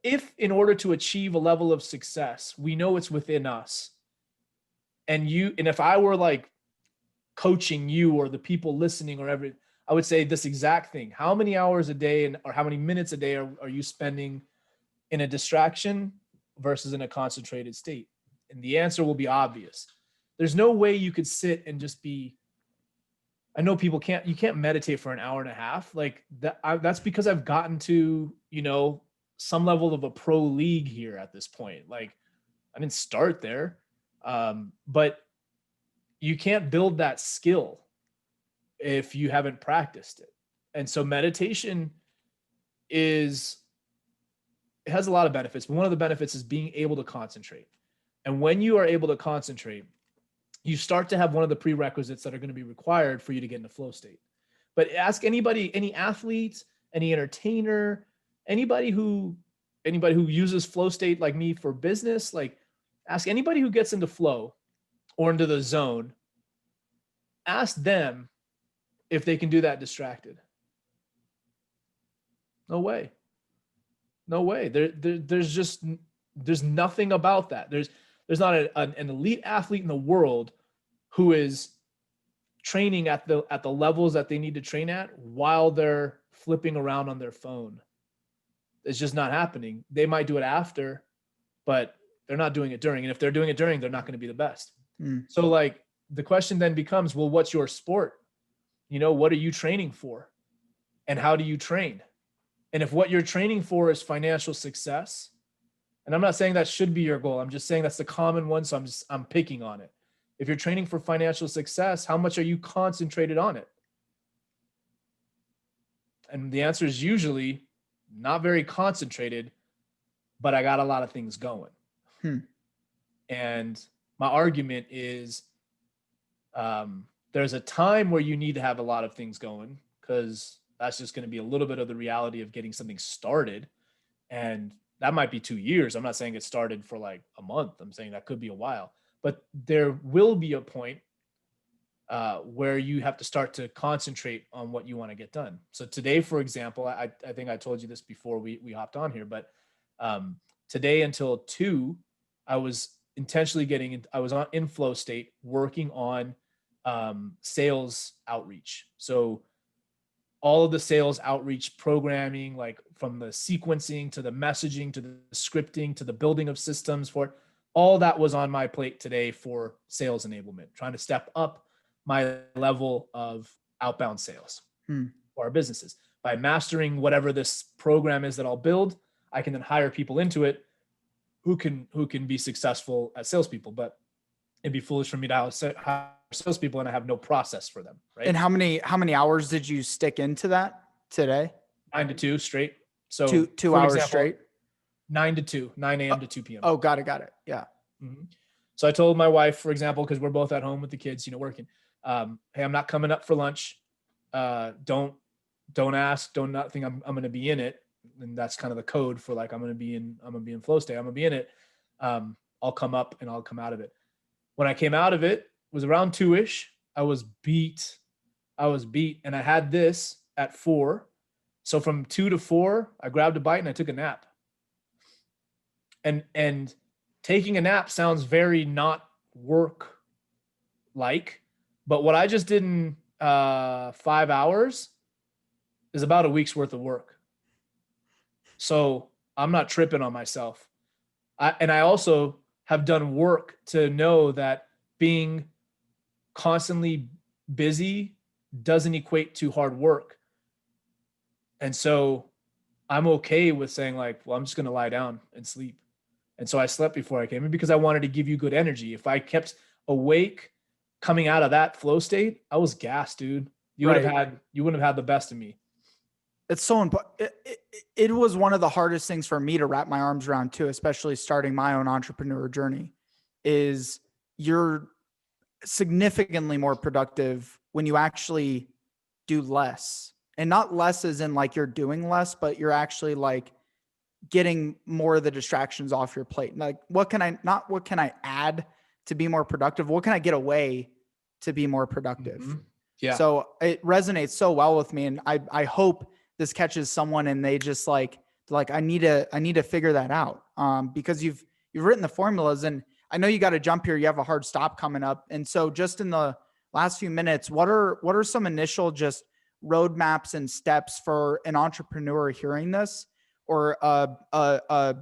If in order to achieve a level of success, we know it's within us. And if I were like coaching you or the people listening or everything, I would say this exact thing. How many hours a day or how many minutes a day are you spending in a distraction versus in a concentrated state? And the answer will be obvious. There's no way you could sit and just be, I know you can't meditate for an hour and a half. Like that's because I've gotten to, some level of a pro league here at this point. Like I didn't start there. But you can't build that skill if you haven't practiced it. And so meditation it has a lot of benefits, but one of the benefits is being able to concentrate. And when you are able to concentrate, you start to have one of the prerequisites that are going to be required for you to get into flow state. But ask anybody, any athlete, any entertainer, anybody who uses flow state like me for business, like ask anybody who gets into flow or into the zone, ask them if they can do that distracted. No way. No way. There's nothing about that. There's not an elite athlete in the world who is training at the levels that they need to train at while they're flipping around on their phone. It's just not happening. They might do it after, but they're not doing it during. And if they're doing it during, they're not going to be the best. So like the question then becomes, well, what's your sport? What are you training for? And how do you train? And if what you're training for is financial success, and I'm not saying that should be your goal, I'm just saying that's the common one. So I'm picking on it. If you're training for financial success, how much are you concentrated on it? And the answer is usually not very concentrated, but I got a lot of things going. And my argument is there's a time where you need to have a lot of things going because that's just going to be a little bit of the reality of getting something started. And that might be 2 years. I'm not saying it started for like a month. I'm saying that could be a while, but there will be a point where you have to start to concentrate on what you want to get done. So today, for example, I think I told you this before we hopped on here, but today until 2, I was intentionally I was in flow state working on sales outreach. So all of the sales outreach programming, like from the sequencing to the messaging, to the scripting, to the building of systems for it, all that was on my plate today for sales enablement, trying to step up my level of outbound sales for our businesses. By mastering whatever this program is that I'll build, I can then hire people into it who can be successful as salespeople. But it'd be foolish for me to hire salespeople and I have no process for them, right? And how many hours did you stick into that today? 9 to 2 straight. So two hours straight? 9 a.m. to 2 p.m. Oh, got it. Yeah. Mm-hmm. So I told my wife, for example, because we're both at home with the kids, working, hey, I'm not coming up for lunch. Don't ask, don't not think I'm going to be in it. And that's kind of the code for like, I'm going to be in flow state. I'm going to be in it. I'll come up and I'll come out of it. When I came out of it, was around 2-ish. I was beat. And I had this at 4. So from 2 to 4, I grabbed a bite and I took a nap. And taking a nap sounds very not work like, but what I just did in 5 hours is about a week's worth of work. So I'm not tripping on myself. I also have done work to know that being constantly busy doesn't equate to hard work. And so I'm okay with saying like, well, I'm just going to lie down and sleep. And so I slept before I came in because I wanted to give you good energy. If I kept awake coming out of that flow state, I was gassed, dude. You wouldn't have had the best of me. It's so important. It was one of the hardest things for me to wrap my arms around too, especially starting my own entrepreneur journey. is you're significantly more productive when you actually do less, and not less as in like you're doing less, but you're actually like getting more of the distractions off your plate. Like what can I add to be more productive? What can I get away to be more productive? Mm-hmm. Yeah. So it resonates so well with me. And I hope this catches someone and they just like I need to figure that out. Because you've written the formulas, and I know you got to jump here. You have a hard stop coming up. And so just in the last few minutes, what are some initial just roadmaps and steps for an entrepreneur hearing this, or a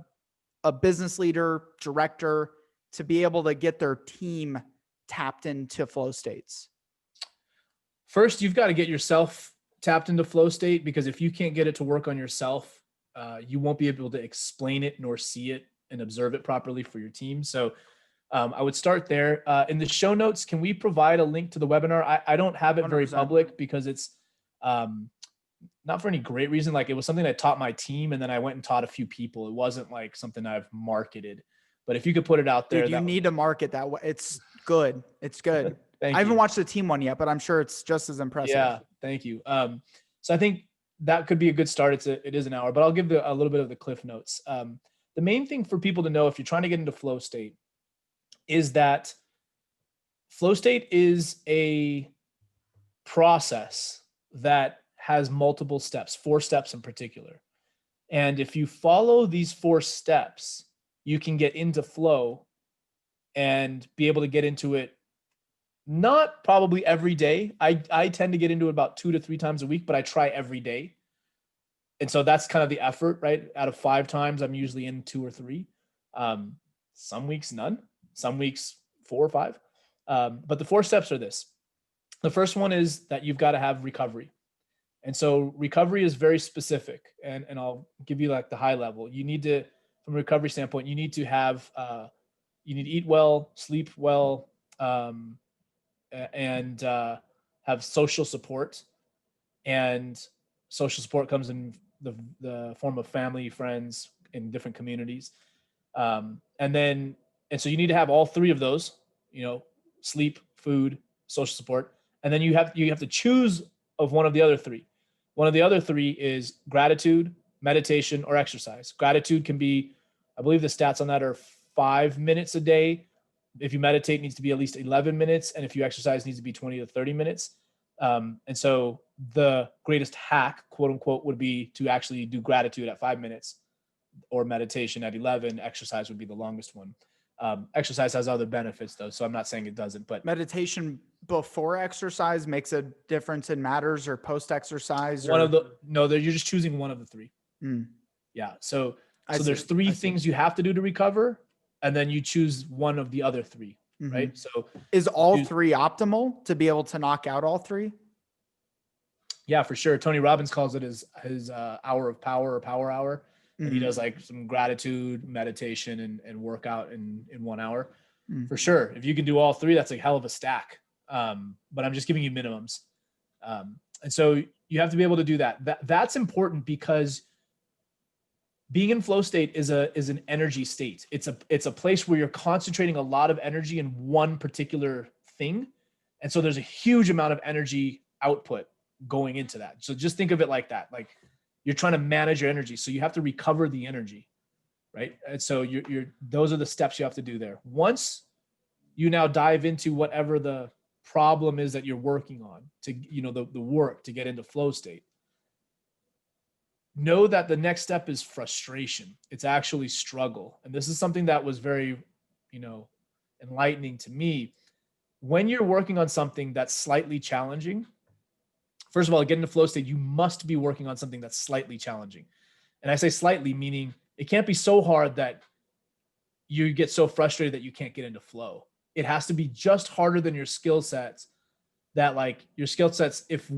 business leader, director, to be able to get their team tapped into flow states? First, you've got to get yourself tapped into flow state, because if you can't get it to work on yourself, you won't be able to explain it nor see it and observe it properly for your team. So I would start there. In the show notes, can we provide a link to the webinar? I don't have it very 100%. public because it's not for any great reason. Like, it was something I taught my team, and then I went and taught a few people. It wasn't like something I've marketed. But if you could put it out there, dude, you need to market that way. It's good. It's good. Thank I haven't you. watched the team one yet, but I'm sure it's just as impressive. Yeah, thank you. So I think that could be a good start. It is an hour, but I'll give a little bit of the cliff notes. The main thing for people to know if you're trying to get into flow state is that flow state is a process that has multiple steps, 4 steps in particular. And if you follow these 4 steps, you can get into flow and be able to get into it. Not probably every day. I tend to get into it about 2 to 3 times a week, but I try every day. And so that's kind of the effort, right? Out of 5 times, I'm usually in 2 or 3. Some weeks, none. Some weeks, 4 or 5. But the 4 steps are this. The first one is that you've got to have recovery. And so recovery is very specific. And I'll give you like the high level. You need to, from a recovery standpoint, you need to have, you need to eat well, sleep well, and have social support. And social support comes in the form of family, friends in different communities. And so you need to have all 3 of those, sleep, food, social support. And then you have to choose of one of the other 3. One of the other 3 is gratitude, meditation, or exercise. Gratitude can be, I believe the stats on that are 5 minutes a day. If you meditate, it needs to be at least 11 minutes. And if you exercise, it needs to be 20 to 30 minutes. And so the greatest hack, quote unquote, would be to actually do gratitude at 5 minutes, or meditation at 11. Exercise would be the longest one. Exercise has other benefits though, so I'm not saying it doesn't, but meditation before exercise makes a difference and matters, or post exercise? You're just choosing one of the 3. Yeah. So there's 3 things you have to do to recover, and then you choose one of the other 3, right? So is all 3 optimal to be able to knock out all 3? Yeah, for sure. Tony Robbins calls it his hour of power, or power hour. And he does like some gratitude, meditation, and workout in 1 hour. For sure. If you can do all 3, that's a hell of a stack. But I'm just giving you minimums. And so you have to be able to do that. That's important, because being in flow state is an energy state. It's a place where you're concentrating a lot of energy in one particular thing. And so there's a huge amount of energy output going into that. So just think of it like that. Like, you're trying to manage your energy. So you have to recover the energy, right? And so those are the steps you have to do there. Once you now dive into whatever the problem is that you're working on, to, the work to get into flow state, know that the next step is frustration. It's actually struggle. And this is something that was very, enlightening to me. When you're working on something that's slightly challenging, first of all, get into flow state, you must be working on something that's slightly challenging. And I say slightly, meaning it can't be so hard that you get so frustrated that you can't get into flow. It has to be just harder than your skill sets, that like your skill sets, if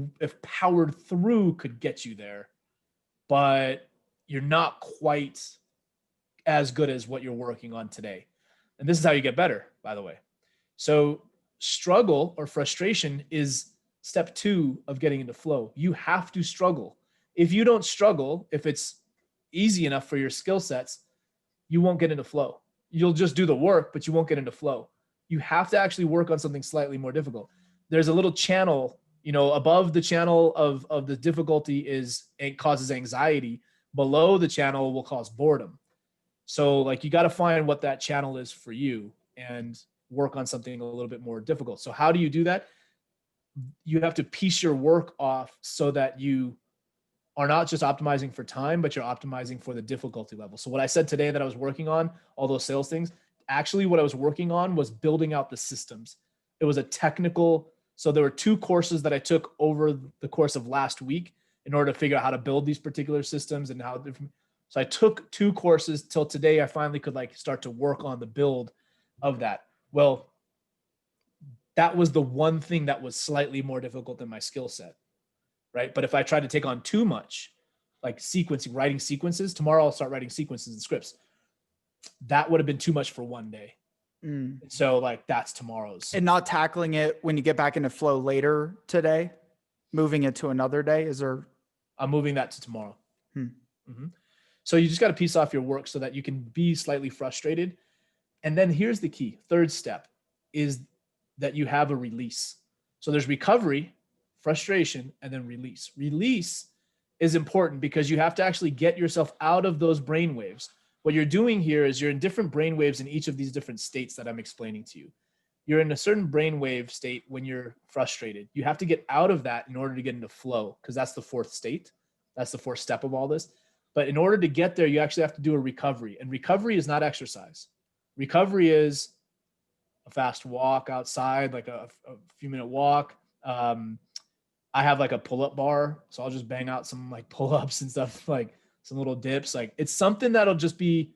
powered through, could get you there, but you're not quite as good as what you're working on today. And this is how you get better, by the way. So struggle or frustration is step 2 of getting into flow. You have to struggle. If you don't struggle, if it's easy enough for your skill sets, you won't get into flow. you'll just do the work, but you won't get into flow. You have to actually work on something slightly more difficult. There's a little channel, above the channel of the difficulty it causes anxiety. Below the channel will cause boredom. So like you got to find what that channel is for you and work on something a little bit more difficult. So how do you do that? You have to piece your work off so that you are not just optimizing for time, but you're optimizing for the difficulty level. So what I said today that I was working on, all those sales things, actually what I was working on was building out the systems. It was a technical, so there were 2 courses that I took over the course of last week in order to figure out how to build these particular systems and how different. So I took 2 courses till today. I finally could like start to work on the build of that. Well, that was the one thing that was slightly more difficult than my skill set, right? But if I tried to take on too much, like sequencing, writing sequences, tomorrow I'll start writing sequences and scripts. That would have been too much for one day. So like that's tomorrow's. And not tackling it when you get back into flow later today, moving it to another day. I'm moving that to tomorrow. Mm-hmm. So you just got to piece off your work so that you can be slightly frustrated. And then here's the key. 3rd step is that you have a release. So there's recovery, frustration, and then release. Release is important because you have to actually get yourself out of those brain waves. What you're doing here is you're in different brain waves in each of these different states that I'm explaining to you. You're in a certain brainwave state when you're frustrated. You have to get out of that in order to get into flow, because that's the 4th state. That's the 4th step of all this. But in order to get there, you actually have to do a recovery. And recovery is not exercise. Recovery is a fast walk outside, like a few minute walk. I have like a pull-up bar, so I'll just bang out some like pull-ups and stuff, like some little dips. Like it's something that'll just be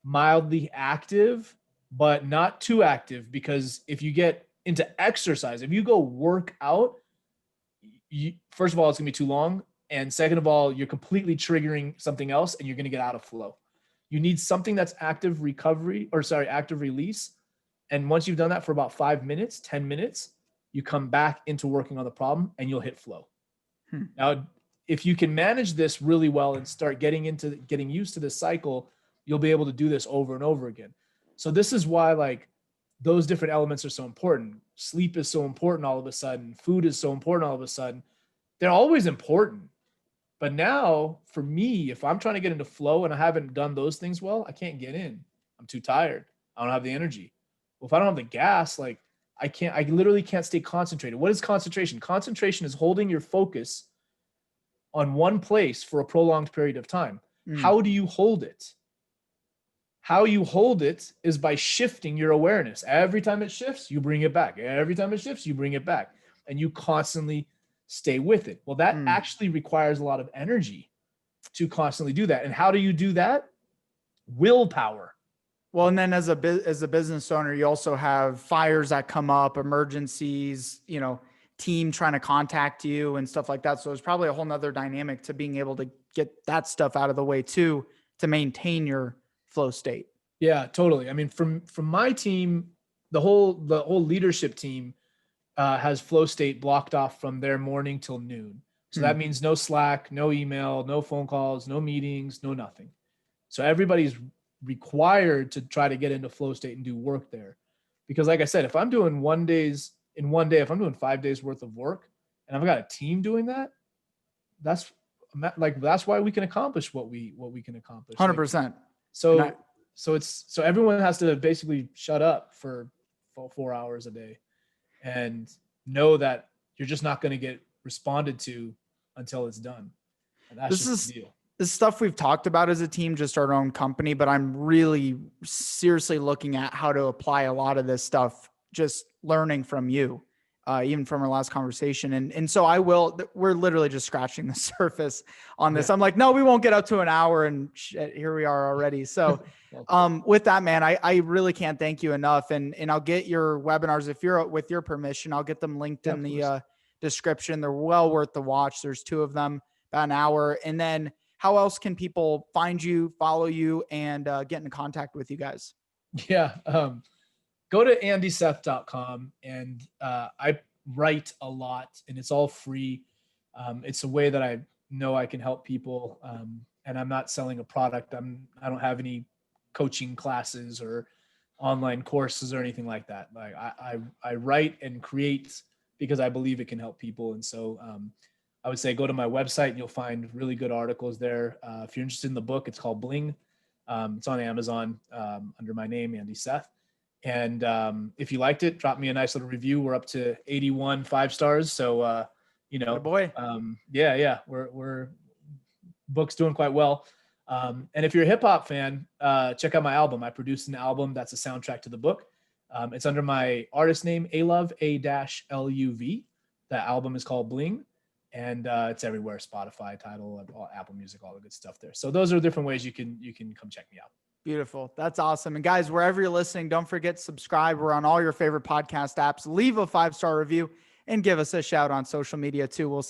mildly active, but not too active, because if you get into exercise, if you go work out, first of all, it's gonna be too long. And second of all, you're completely triggering something else and you're gonna get out of flow. You need something that's active release. And once you've done that for about 5 minutes, 10 minutes, you come back into working on the problem and you'll hit flow. Now, if you can manage this really well and start getting used to this cycle, you'll be able to do this over and over again. So this is why like those different elements are so important. Sleep is so important all of a sudden. Food is so important all of a sudden. They're always important. But now for me, if I'm trying to get into flow and I haven't done those things well, I can't get in. I'm too tired. I don't have the energy. Well, if I don't have the gas, like I literally can't stay concentrated. What is concentration? Concentration is holding your focus on one place for a prolonged period of time. How do you hold it? How you hold it is by shifting your awareness. Every time it shifts, you bring it back. Every time it shifts, you bring it back. And you constantly stay with it. Well, that actually requires a lot of energy to constantly do that. And how do you do that? Willpower. Well, and then as a business owner, you also have fires that come up, emergencies, team trying to contact you and stuff like that. So it's probably a whole nother dynamic to being able to get that stuff out of the way too, to maintain your flow state. Yeah, totally. I mean, from my team, the whole leadership team has flow state blocked off from their morning till noon. So that means no Slack, no email, no phone calls, no meetings, no nothing. So everybody's required to try to get into flow state and do work there. Because like I said, if I'm doing if I'm doing 5 days worth of work and I've got a team doing that, that's why we can accomplish what we can accomplish. 100%. So everyone has to basically shut up for 4 hours a day and know that you're just not going to get responded to until it's done. And that's just the deal. This stuff we've talked about as a team, just our own company, but I'm really seriously looking at how to apply a lot of this stuff, just learning from you, even from our last conversation. And so we're literally just scratching the surface on this. Yeah. I'm like, no, we won't get up to an hour, and shit, here we are already. So with that, man, I really can't thank you enough. And I'll get your webinars, with your permission, I'll get them linked in the description. They're well worth the watch. There's 2 of them, about an hour. And then how else can people find you, follow you, and get in contact with you guys? Yeah. Go to andyseth.com, and I write a lot, and it's all free. It's a way that I know I can help people, and I'm not selling a product. I don't have any coaching classes or online courses or anything like that. Like I write and create because I believe it can help people. And so I would say go to my website and you'll find really good articles there. If you're interested in the book, it's called Bling. It's on Amazon under my name, Andy Seth. And if you liked it, drop me a nice little review. We're up to 81 5-stars. So, Good boy. yeah, we're book's doing quite well. And if you're a hip hop fan, check out my album. I produced an album that's a soundtrack to the book. It's under my artist name, Alove, A-L-U-V. That album is called Bling, and it's everywhere: Spotify, Tidal, Apple Music, all the good stuff there. So those are different ways you can come check me out. Beautiful. That's awesome. And guys, wherever you're listening, don't forget to subscribe. We're on all your favorite podcast apps. Leave a 5-star review and give us a shout on social media too. We'll